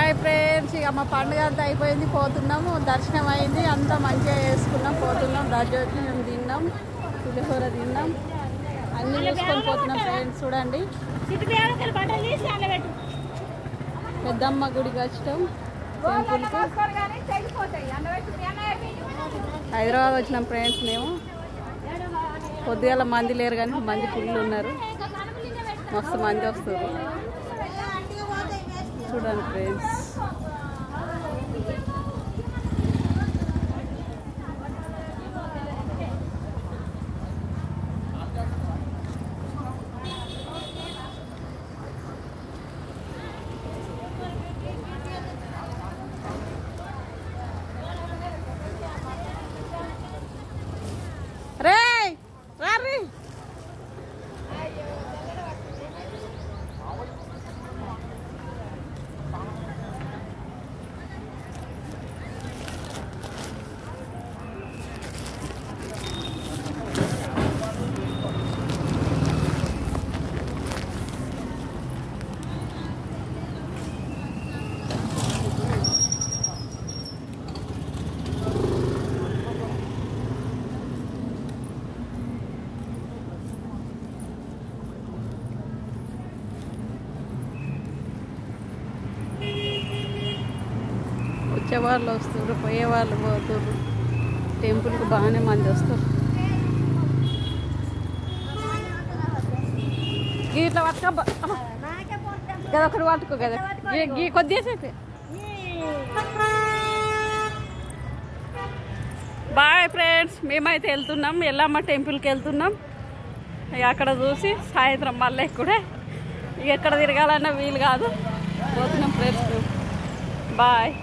Bye friends. ఇక మా పండుగ అంతా అయిపోయింది, పోతున్నాము. దర్శనం అయింది, అంతా మంచిగా చేసుకున్నాం, పోతున్నాం. దర్శనం తిన్నాం, పులిహోర తిన్నాం, అన్నీ చూసుకొని పోతున్నాం ఫ్రెండ్స్. చూడండి, పెద్దమ్మ గుడికి వచ్చాం, హైదరాబాద్ వచ్చినాం ఫ్రెండ్స్. మేము పొద్దుగాల మంది లేరు కానీ మంది ఫుల్ ఉన్నారు, మస్తు మంది వస్తారు. చూడండి ఫ్రెండ్స్, వచ్చేవాళ్ళు వస్తారు, పోయేవాళ్ళు పోతారు. టెంపుల్కి బాగానే మంది వస్తారు. ఇట్లా పట్టుక కదా, ఒకటి పట్టుకో కదా, కొద్దిసేపు. బాయ్ ఫ్రెండ్స్, మేమైతే వెళ్తున్నాం, ఎల్లమ్మ టెంపుల్కి వెళ్తున్నాం. ఇక అక్కడ చూసి సాయంత్రం మళ్ళీ కూడా ఇక ఎక్కడ తిరగాలన్నా వీలు కాదు, పోతున్నాం ఫ్రెండ్స్. బాయ్.